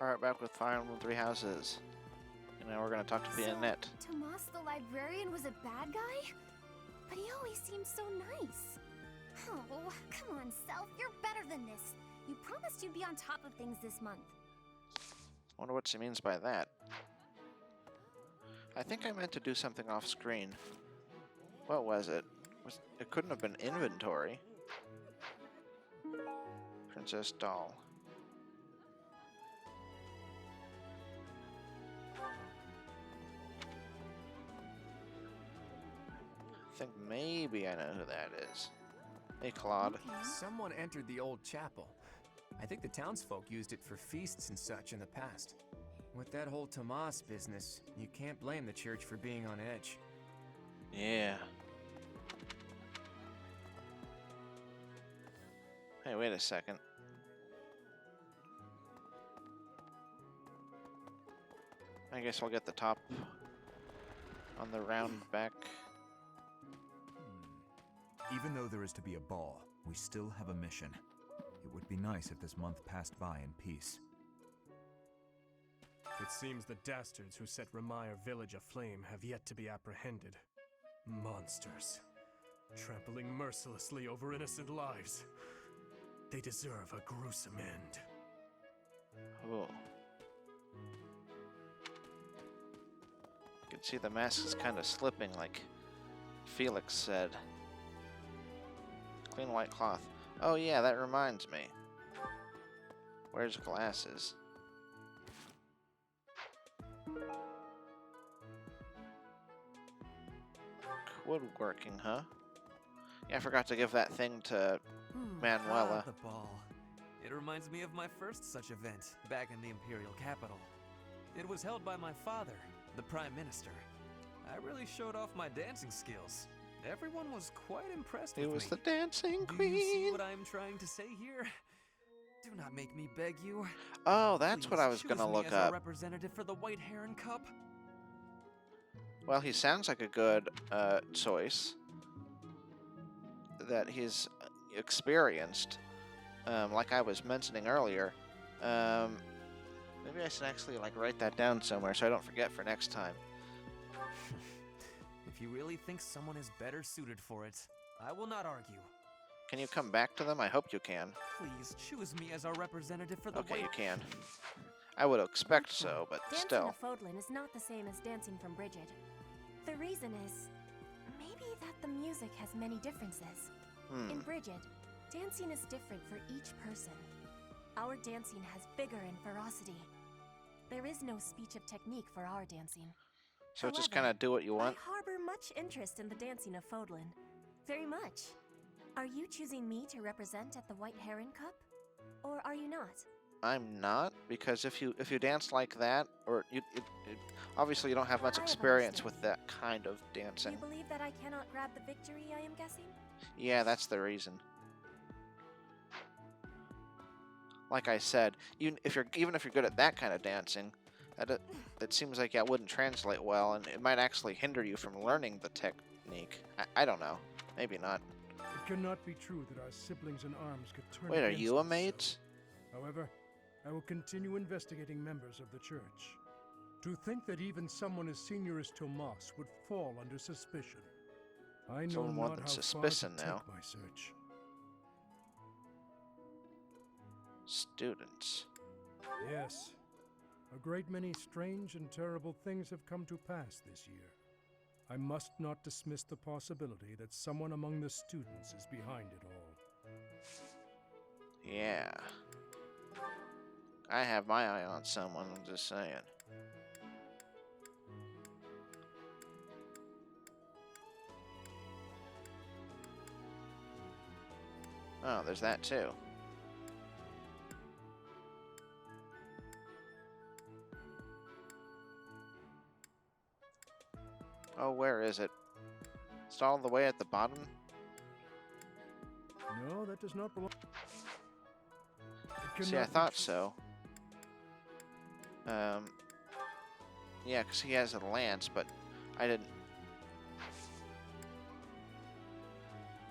Alright, back with Fire Emblem Three Houses. And now we're gonna talk to Annette. Tomas the librarian was a bad guy? But he always seemed so nice. Oh, come on, Self, you're better than this. You promised you'd be on top of things this month. Wonder what she means by that. I think I meant to do something off screen. What was it? It couldn't have been inventory. Princess Doll. I think maybe I know who that is. Hey, Claude. Someone entered the old chapel. I think the townsfolk used it for feasts and such in the past. With that whole Tomas business, you can't blame the church for being on edge. Yeah. Hey, wait a second. I guess I'll get the top on the round back. Even though there is to be a ball, we still have a mission. It would be nice if this month passed by in peace. It seems the dastards who set Ramire village aflame have yet to be apprehended. Monsters. Trampling mercilessly over innocent lives. They deserve a gruesome end. Oh. You can see the mask is kind of slipping, like Felix said. Clean white cloth. Oh yeah, that reminds me. Where's glasses? Woodworking, huh? Yeah, I forgot to give that thing to Manuela. The ball. It reminds me of my first such event, back in the Imperial capital. It was held by my father, the Prime Minister. I really showed off my dancing skills. Everyone was quite impressed with me. It was the dancing Do you see queen. what I'm trying to say here? Do not make me beg you. Oh, that's Please what I was choose gonna me look as up. a representative for the White Heron Cup. Well, he sounds like a good choice. That he's experienced. Like I was mentioning earlier. Maybe I should actually like write that down somewhere so I don't forget for next time. If you really think someone is better suited for it, I will not argue. Can you come back to them? I hope you can. Please choose me as our representative for the Okay, White... you can. I would expect so, but Dancing still. to Fodlan is not the same as dancing from Brigid. The reason is, maybe that the music has many differences. In Brigid, dancing is different for each person. Our dancing has vigor and ferocity. There is no speech of technique for our dancing. So just However, kind of do what you want? I harbor much interest in the dancing of Fodlan. Very much. Are you choosing me to represent at the White Heron Cup? Or are you not? I'm not, because if you dance like that, or obviously you don't have much I have experience understood. with that kind of Do dancing. you believe that I cannot grab the victory, I am guessing? Yeah, that's the reason. Like I said, even if you're good at that kind of dancing, that seems like that wouldn't translate well, and it might actually hinder you from learning the technique. I don't know. Maybe not. It cannot be true that our siblings in arms could turn Wait, are against you a us so. mate? However, I will continue investigating members of the church. To think that even someone as senior as Tomas would fall under suspicion. I know Someone more not than how suspicion far to now. take my search. Students. Yes. A great many strange and terrible things have come to pass this year. I must not dismiss the possibility that someone among the students is behind it all. Yeah. I have my eye on someone, I'm just saying. Oh, there's that too. Oh, where is it? It's all the way at the bottom? No, that does not belong. It See, I cannot be thought tr- so. Yeah, because he has a lance, but I didn't.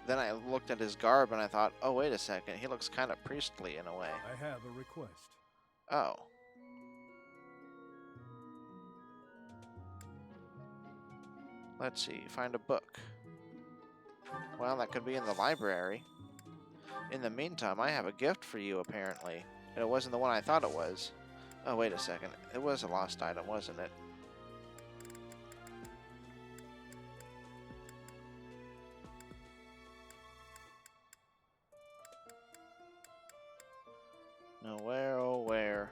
Then I looked at his garb and I thought, oh, wait a second, he looks kind of priestly in a way. I have a request. Oh. Let's see, find a book. Well, that could be in the library. In the meantime, I have a gift for you, apparently. And it wasn't the one I thought it was. Oh, wait a second. It was a lost item, wasn't it? No, where, oh, where?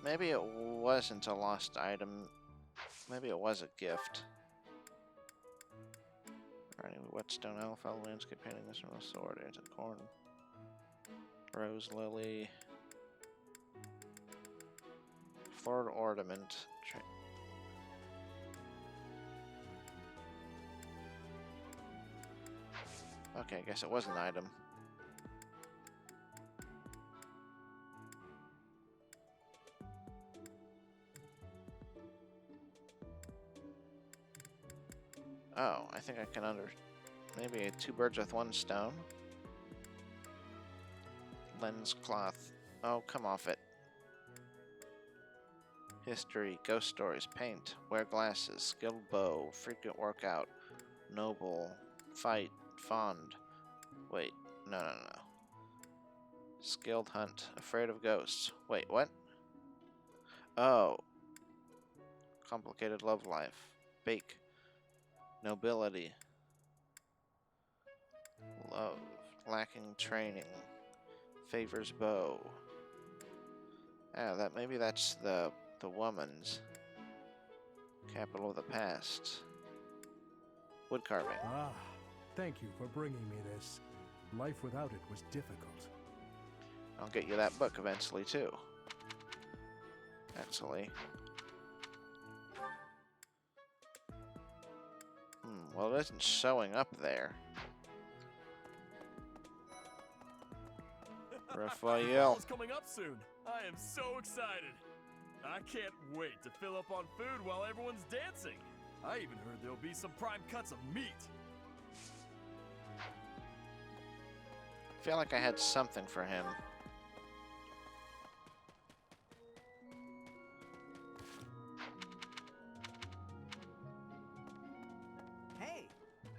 Maybe it wasn't a lost item. Maybe it was a gift. Alright, whetstone elf, landscape painting, this one was sword, it's a corn. Rose lily. Ford ornament. Okay, I guess it was an item. Oh, I think I can maybe two birds with one stone. Lens cloth. Oh, come off it. History, ghost stories, paint, wear glasses, skilled bow, frequent workout, noble, fight, fond. Wait, no. Skilled hunt, afraid of ghosts. Wait, what? Oh. Complicated love life. Bake. Nobility. Love. Lacking training. Favors bow. Ah, maybe that's the woman's. Capital of the past. Wood carving. Ah, thank you for bringing me this. Life without it was difficult. I'll get you that book eventually, too. Actually. Well, it isn't showing up there. Raphael. Fall's coming up soon. I am so excited. I can't wait to fill up on food while everyone's dancing. I even heard there'll be some prime cuts of meat. I feel like I had something for him.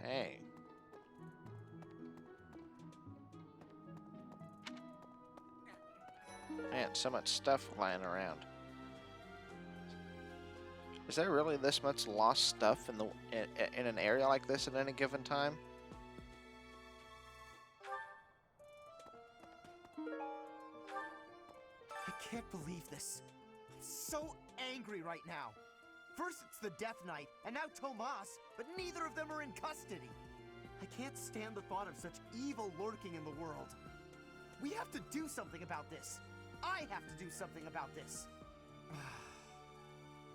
Hey. Man, so much stuff lying around. Is there really this much lost stuff in an area like this at any given time? I can't believe this. I'm so angry right now. First it's the Death Knight, and now Tomas, but neither of them are in custody. I can't stand the thought of such evil lurking in the world. We have to do something about this. I have to do something about this.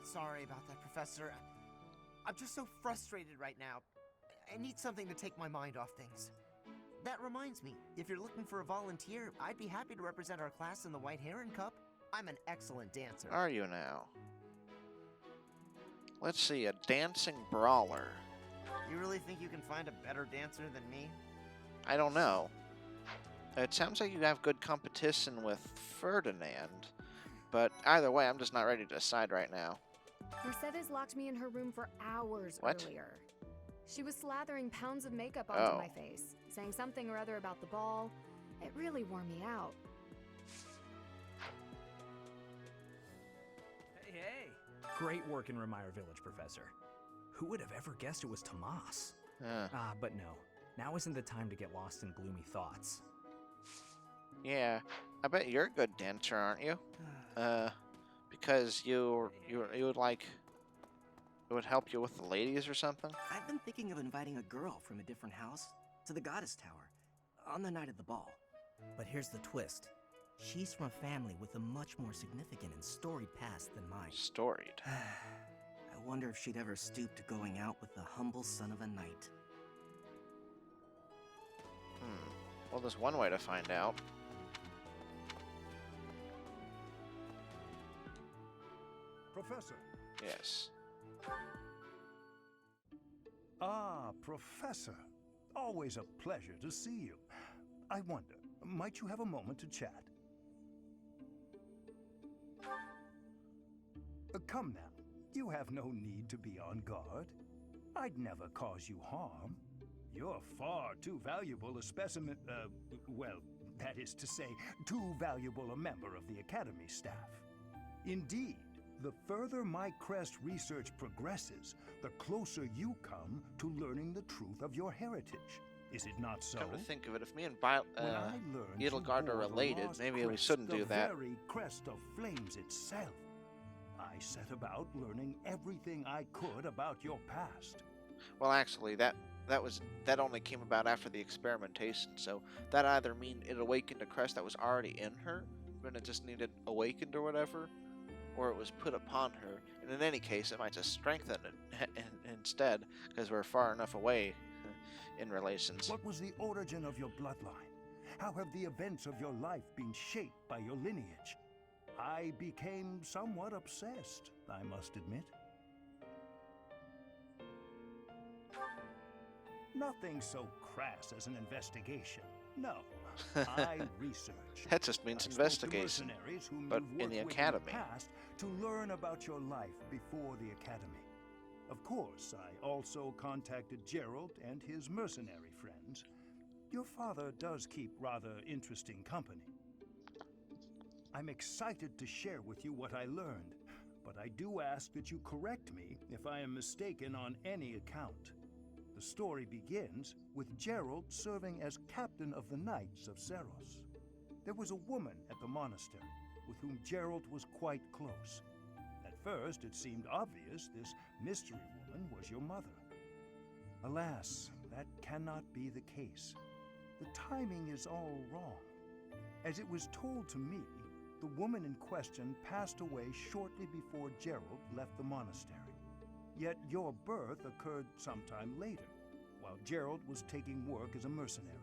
Sorry about that, Professor. I'm just so frustrated right now. I need something to take my mind off things. That reminds me, if you're looking for a volunteer, I'd be happy to represent our class in the White Heron Cup. I'm an excellent dancer. Are you now? Let's see, a dancing brawler. You really think you can find a better dancer than me? I don't know. It sounds like you have good competition with Ferdinand, but either way, I'm just not ready to decide right now. Mercedes locked me in her room for hours What? earlier. She was slathering pounds of makeup onto Oh. my face, saying something or other about the ball. It really wore me out. Hey. Great work in Remire Village, Professor. Who would have ever guessed it was Tomas? But no. Now isn't the time to get lost in gloomy thoughts. Yeah, I bet you're a good dancer, aren't you? Because you would like, it would help you with the ladies or something? I've been thinking of inviting a girl from a different house to the Goddess Tower on the night of the ball. But here's the twist. She's from a family with a much more significant and storied past than mine. Storied. I wonder if she'd ever stoop to going out with the humble son of a knight. Well, there's one way to find out. Professor, Yes. Ah, Professor. Always a pleasure to see you. I wonder, might you have a moment to chat? Come now. You have no need to be on guard. I'd never cause you harm. You're far too valuable a specimen, well, that is to say, too valuable a member of the Academy staff. Indeed, the further my crest research progresses, the closer you come to learning the truth of your heritage. Is it not so? Come to think of it, if me and you Edelgard are bore the related, lost maybe we crest, shouldn't do that. The very crest of flames itself. I set about learning everything I could about your past. Well, actually, that only came about after the experimentation, so that either mean it awakened a crest that was already in her, and it just needed awakened or whatever, or it was put upon her. And in any case, it might just strengthen it instead, because we're far enough away in relations. What was the origin of your bloodline? How have the events of your life been shaped by your lineage? I became somewhat obsessed, I must admit. Nothing so crass as an investigation. No, I research. That just means investigation, but in the academy. To learn about your life before the academy. Of course, I also contacted Gerald and his mercenary friends. Your father does keep rather interesting company. I'm excited to share with you what I learned, but I do ask that you correct me if I am mistaken on any account. The story begins with Gerald serving as captain of the Knights of Zeros. There was a woman at the monastery with whom Gerald was quite close. At first, it seemed obvious this mystery woman was your mother. Alas, that cannot be the case. The timing is all wrong. As it was told to me, the woman in question passed away shortly before Gerald left the monastery. Yet your birth occurred sometime later, while Gerald was taking work as a mercenary.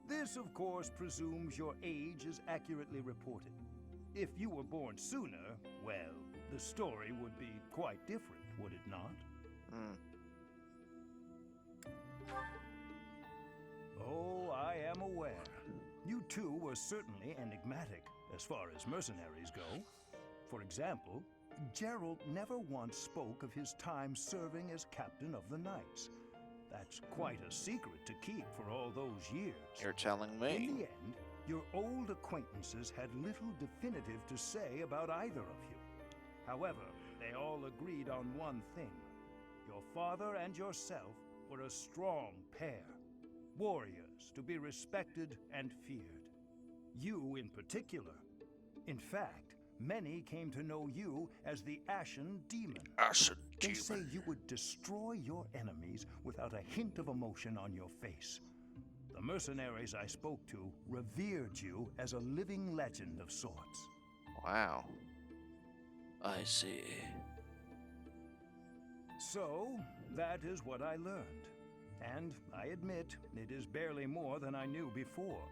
This, of course, presumes your age is accurately reported. If you were born sooner, well, the story would be quite different, would it not? Oh, I am aware. You two were certainly enigmatic, as far as mercenaries go. For example, Gerald never once spoke of his time serving as captain of the Knights. That's quite a secret to keep for all those years. You're telling me. In the end, your old acquaintances had little definitive to say about either of you. However, they all agreed on one thing. Your father and yourself were a strong pair. Warriors to be respected and feared. You in particular. In fact, many came to know you as the Ashen Demon. Ashen They Demon. say you would destroy your enemies without a hint of emotion on your face. The mercenaries I spoke to revered you as a living legend of sorts. Wow. I see. So, that is what I learned. And I admit, it is barely more than I knew before.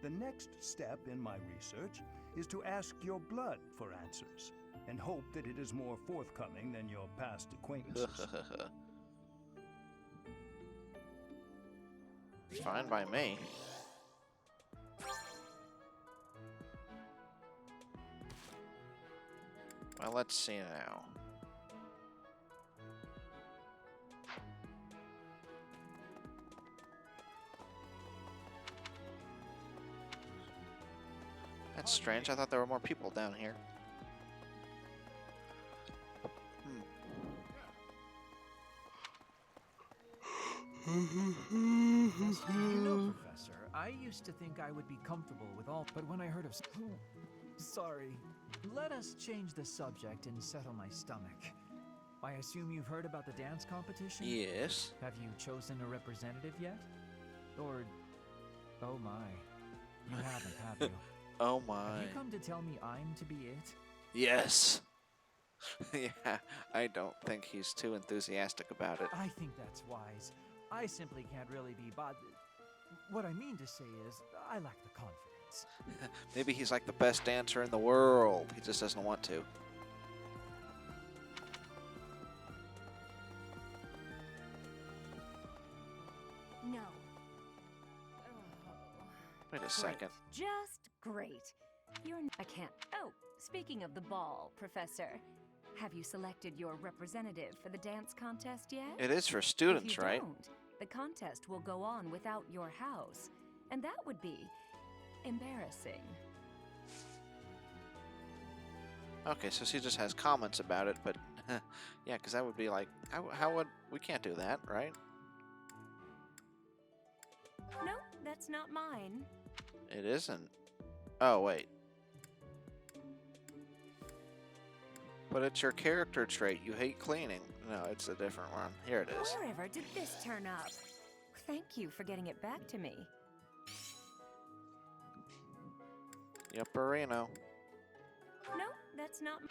The next step in my research is to ask your blood for answers, and hope that it is more forthcoming than your past acquaintances. Fine by me. Well, let's see now. That's strange. I thought there were more people down here. Professor, I used to think I would be comfortable with all, but when I heard of... Sorry. Let us change the subject and settle my stomach. I assume you've heard about the dance competition? Yes. Have you chosen a representative yet? Or... Oh my. You haven't, have you? Oh my. Have you come to tell me I'm to be it? Yes. Yeah, I don't think he's too enthusiastic about it. I think that's wise. I simply can't really be bothered. What I mean to say is, I lack the confidence. Maybe he's like the best dancer in the world. He just doesn't want to. a second. Just great. I can't. Oh, speaking of the ball, Professor, have you selected your representative for the dance contest yet? It is for students, if you right? Don't, the contest will go on without your house, and that would be embarrassing. Okay, so she just has comments about it, but yeah, because that would be like, how would we can't do that, right? No, that's not mine. It isn't. Oh wait. But it's your character trait. You hate cleaning. No, it's a different one. Here it is. Wherever did this turn up? Thank you for getting it back to me. Yupperino. No, that's not.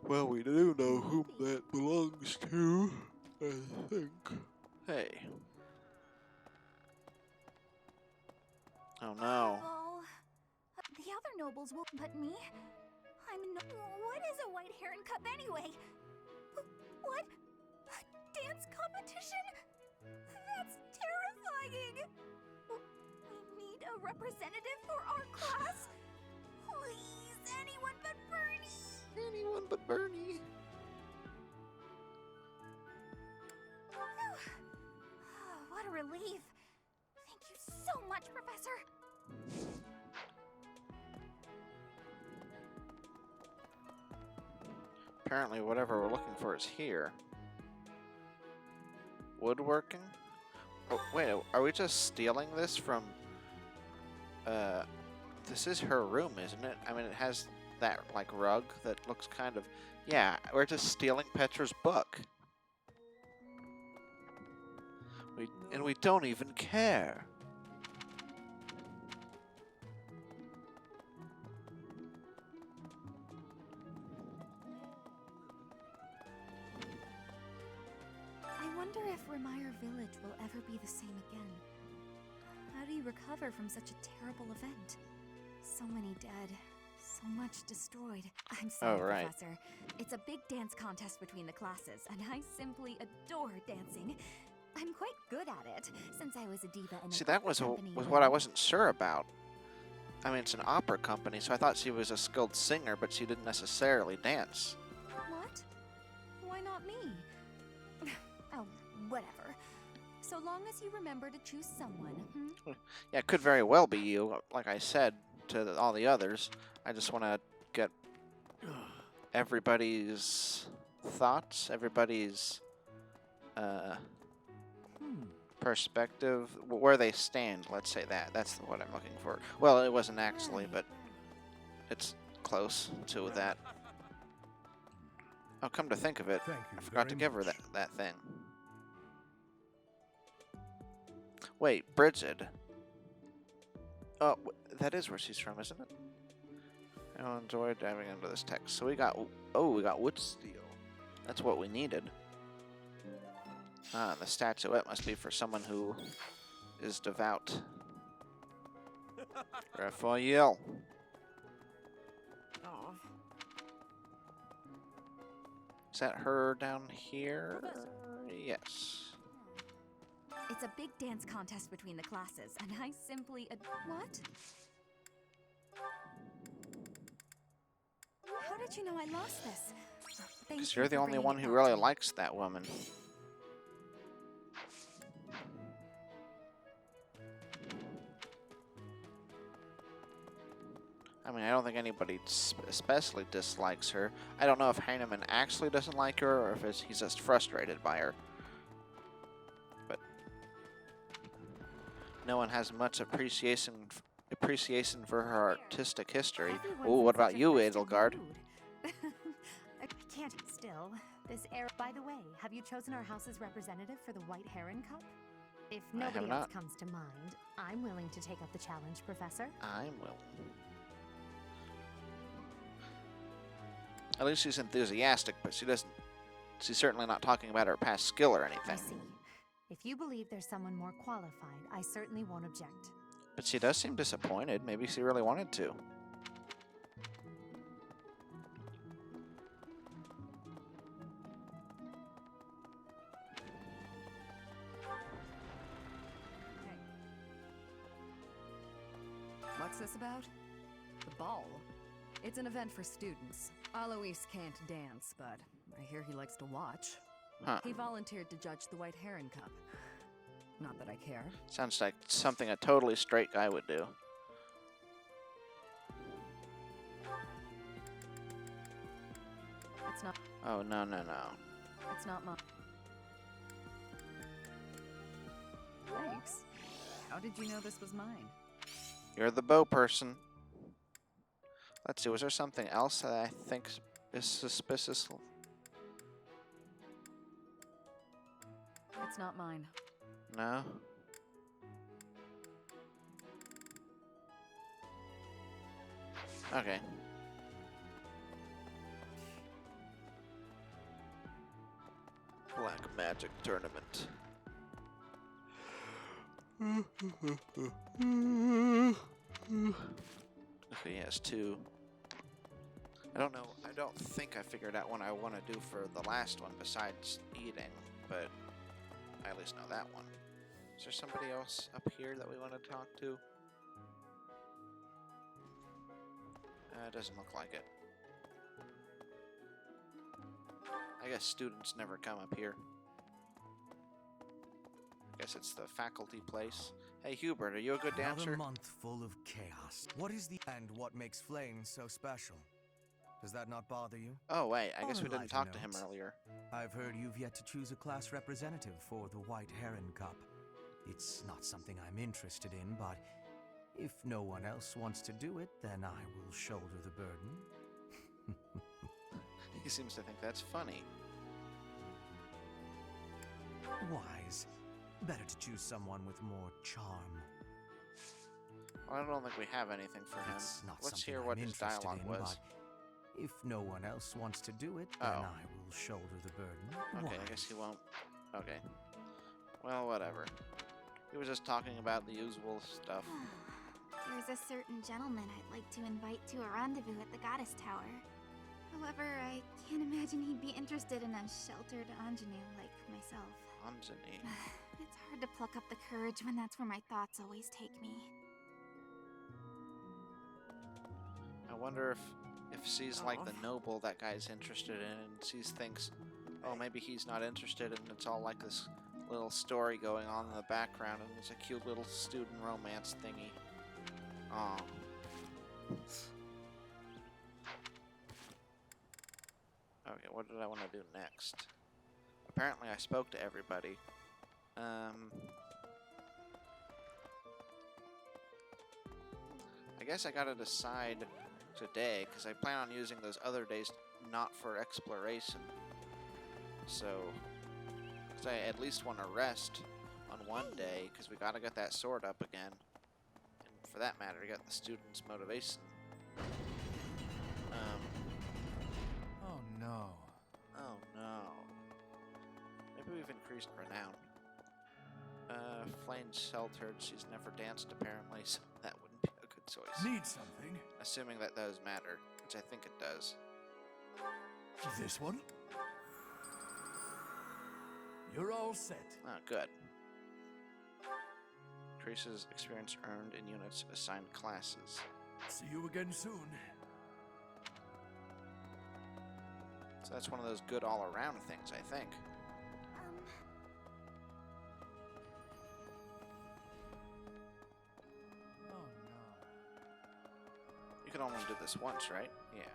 Well, we do know whom that belongs to, I think. Hey. Oh no. Well, the other nobles will, but me? What is a white heron cup anyway? What? A dance competition? That's terrifying! We need a representative for our class? Please, anyone but Bernie! Anyone but Bernie. What a relief. Thank you so much, Professor. Apparently whatever we're looking for is here. Woodworking? Oh, wait, are we just stealing this from... This is her room, isn't it? I mean, it has that, like, rug that looks kind of... Yeah, we're just stealing Petra's book. And we don't even care. I wonder if Remire Village will ever be the same again. How do you recover from such a terrible event? So many dead, so much destroyed. I'm sorry, Oh, right. Professor. It's a big dance contest between the classes, and I simply adore dancing. I'm quite good at it, since I was a diva in See, an that opera was company what I wasn't sure about. I mean, it's an opera company, so I thought she was a skilled singer, but she didn't necessarily dance. What? Why not me? Oh, whatever. So long as you remember to choose someone, Yeah, it could very well be you, like I said to all the others. I just want to get everybody's thoughts, everybody's perspective, where they stand, let's say that. That's what I'm looking for. Well, it wasn't actually, but it's close to that. Oh, come to think of it, I forgot to give her that thing. Wait, Bridget. Oh, that is where she's from, isn't it? I enjoyed diving into this text. So we got wood steel. That's what we needed. Ah, the statuette must be for someone who is devout. Raphael. Oh. Is that her down here? Yes. it's a big dance contest between the classes, and I simply what? How did you know I lost this? Because you're the only one who really likes that woman. I mean, I don't think anybody especially dislikes her. I don't know if Heinemann actually doesn't like her or if he's just frustrated by her. But no one has much appreciation for her artistic history. Oh, what about you, Edelgard? I can't still. This air. By the way, have you chosen our house's representative for the White Heron Cup? If nobody else comes to mind, I'm willing to take up the challenge, Professor. I'm willing. At least she's enthusiastic, but she's certainly not talking about her past skill or anything. I see. If you believe there's someone more qualified, I certainly won't object. But she does seem disappointed. Maybe she really wanted to. What's this about? The ball? It's an event for students. Alois can't dance, but I hear he likes to watch. Huh. He volunteered to judge the White Heron Cup. Not that I care. Sounds like something a totally straight guy would do. It's not. Oh, no. It's not mine. Thanks. How did you know this was mine? You're the bow person. Let's see, was there something else that I think is suspicious? It's not mine. No? Okay. Black Magic Tournament. Okay, he has 2. I don't know. I don't think I figured out what I want to do for the last one besides eating, but I at least know that one. Is there somebody else up here that we want to talk to? It doesn't look like it. I guess students never come up here. I guess it's the faculty place. Hey Hubert, are you a good dancer? Another month full of chaos. What is the and what makes Flame so special? Does that not bother you? Oh wait, I guess On we a didn't lighter talk to him note, earlier. I've heard you've yet to choose a class representative for the White Heron Cup. It's not something I'm interested in, but if no one else wants to do it, then I will shoulder the burden. He seems to think that's funny. Wise. Better to choose someone with more charm. Well, I don't think we have anything for him. It's not Let's something hear what I'm his interested dialogue in, was. But if no one else wants to do it, then I will shoulder the burden. Okay, I guess he won't. Okay. Well, whatever. He was just talking about the usual stuff. There's a certain gentleman I'd like to invite to a rendezvous at the Goddess Tower. However, I can't imagine he'd be interested in a sheltered ingenue like myself. Ingenue. It's hard to pluck up the courage when that's where my thoughts always take me. I wonder if C's like the noble that guy's interested in, and C's thinks, oh, maybe he's not interested, and it's all like this little story going on in the background, and it's a cute little student romance thingy. Oh. Okay, what did I want to do next? Apparently I spoke to everybody. I guess I gotta decide today, because I plan on using those other days not for exploration. So, because I at least want to rest on one day, because we gotta get that sword up again. And for that matter, we got the students' motivation. Oh no. Oh no. Maybe we've increased renown. Flame sheltered, she's never danced apparently, so that wouldn't be a good choice. Need something? Assuming that does matter, which I think it does. This one? You're all set. Oh, good. Increases experience earned in units assigned classes. See you again soon. So that's one of those good all-around things, I think. Oh no. You can only do this once, right? Yeah.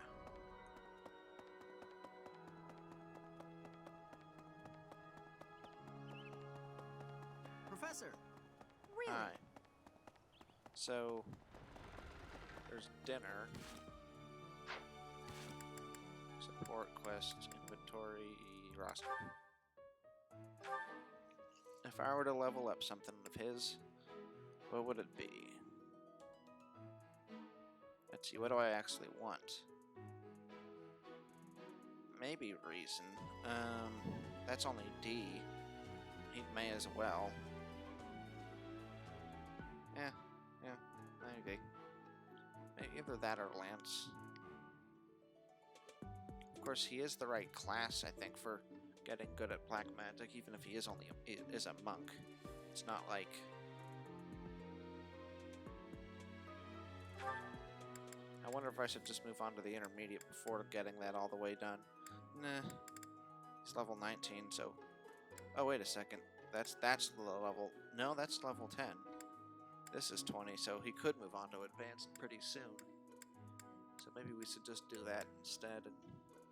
Professor! Really? Hi. So, there's dinner. Support, quests, inventory, roster. If I were to level up something of his, what would it be? Let's see, what do I actually want? Maybe reason. That's only D. He may as well. Yeah, maybe. Either that or Lance. Of course, he is the right class, I think, for getting good at black magic, even if he is only a monk. It's not like wonder if I should just move on to the intermediate before getting that all the way done. Nah. He's level 19, so... Oh, wait a second. That's the level... No, that's level 10. This is 20, so he could move on to advanced pretty soon. So maybe we should just do that instead and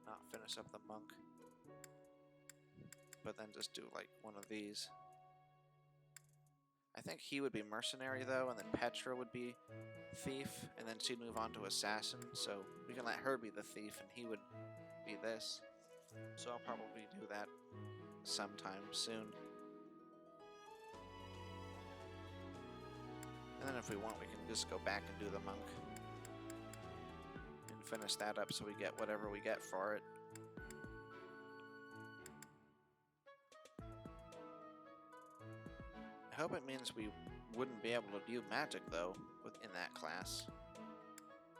not finish up the monk. But then just do, like, one of these. I think he would be mercenary, though, and then Petra would be thief, and then she'd move on to assassin, so we can let her be the thief, and he would be this. So I'll probably do that sometime soon. And then if we want, we can just go back and do the monk. And finish that up so we get whatever we get for it. I hope it means we wouldn't be able to do magic, though, within that class.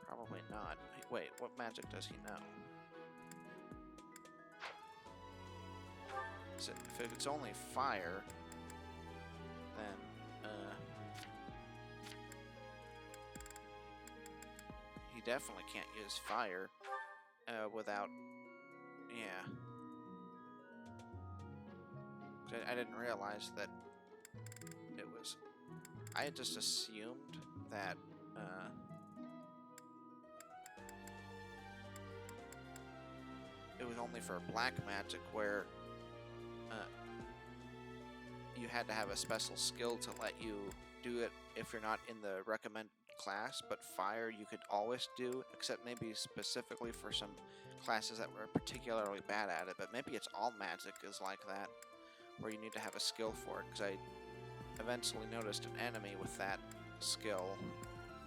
Probably not. Wait, what magic does he know? If it's only fire, then, he definitely can't use fire, without, yeah. I didn't realize that it was, I had just assumed that, it was only for black magic, where you had to have a special skill to let you do it if you're not in the recommended class, but fire you could always do, except maybe specifically for some classes that were particularly bad at it. But maybe it's all magic is like that, where you need to have a skill for it, because I eventually noticed an enemy with that skill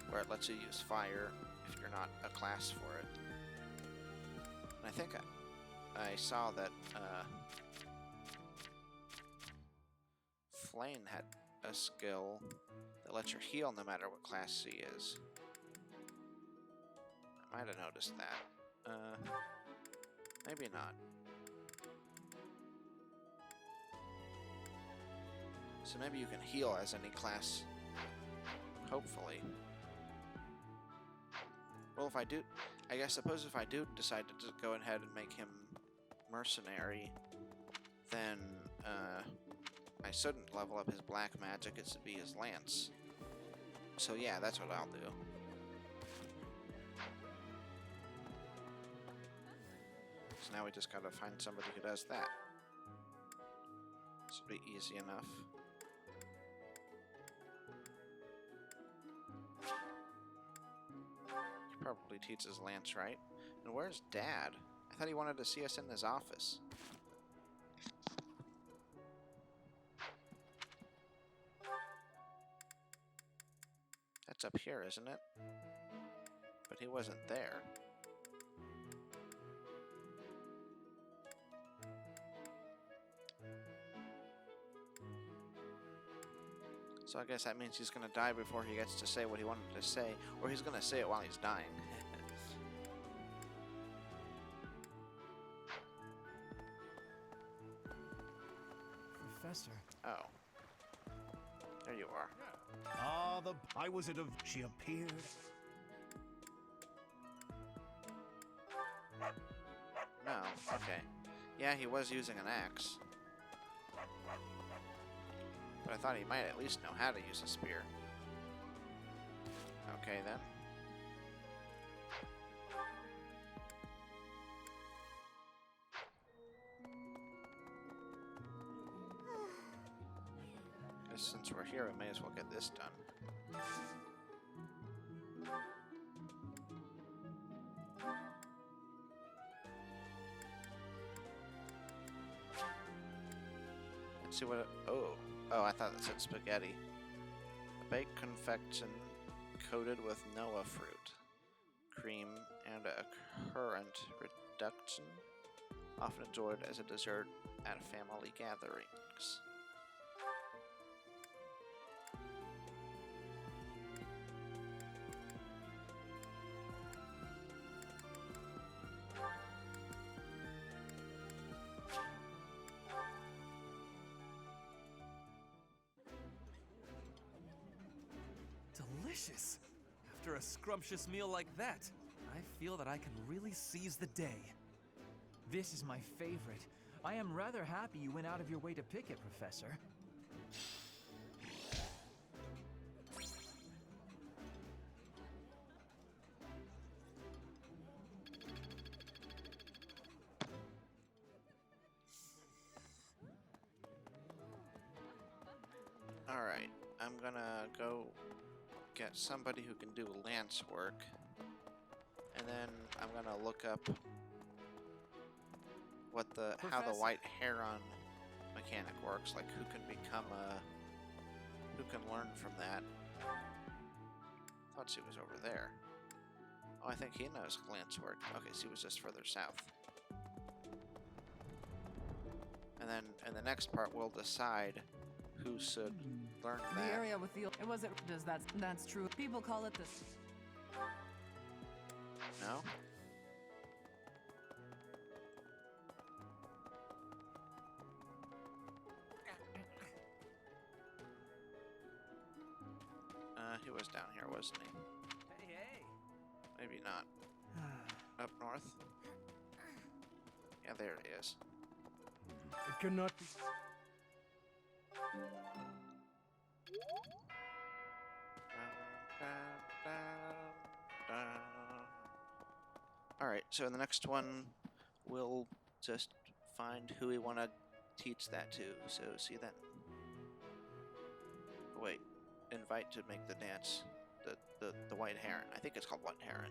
where it lets you use fire if you're not a class for it. And I think I saw that Flame had a skill that lets you heal no matter what class she is. I might have noticed that. Maybe not. So maybe you can heal as any class. Hopefully. Well, if I do... I suppose if I do decide to just go ahead and make him mercenary, then, I shouldn't level up his black magic, it should be his lance. So yeah, that's what I'll do. So now we just gotta find somebody who does that. This will be easy enough. He probably teaches Lance, right? And where's Dad? I thought he wanted to see us in his office. That's up here, isn't it? But he wasn't there. So I guess that means he's gonna die before he gets to say what he wanted to say, or he's gonna say it while he's dying. Professor. Oh. There you are. Ah, I was at a... She appeared. No, okay. Yeah, he was using an axe. But I thought he might at least know how to use a spear. Okay, then. Guess since we're here, we may as well get this done. Let's see what it... Oh, I thought it said spaghetti. A baked confection coated with Noah fruit, cream, and a currant reduction, often enjoyed as a dessert at family gatherings. Delicious! After a scrumptious meal like that, I feel that I can really seize the day. This is my favorite. I am rather happy you went out of your way to pick it, Professor. Alright, I'm gonna go get somebody who can do lance work. And then I'm gonna look up what how the white heron mechanic works, like who can become who can learn from that. Thought she was over there. Oh, I think he knows lance work. Okay, she was just further south. And then in the next part we'll decide who should learn that. The area with the it wasn't does that's true. People call it this. No? He was down here, wasn't he? Hey, hey! Maybe not. Up north? Yeah, there it is. It cannot be. Alright, so in the next one, we'll just find who we want to teach that to. So, see that? Wait, invite to make the dance. The white heron. I think it's called white heron.